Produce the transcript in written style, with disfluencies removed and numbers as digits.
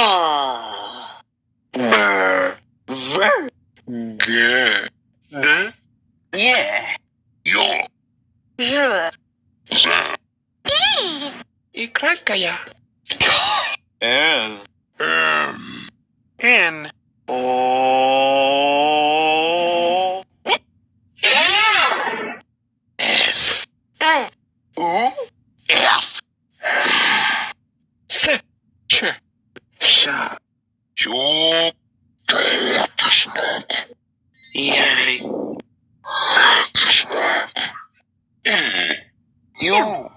Ah. Ver. Ver. G. D. Yeah. Yo. Je. И краткая. N. M. N. O. S. Т. U. F. С. Ч. Ш. Чу. Яй. U.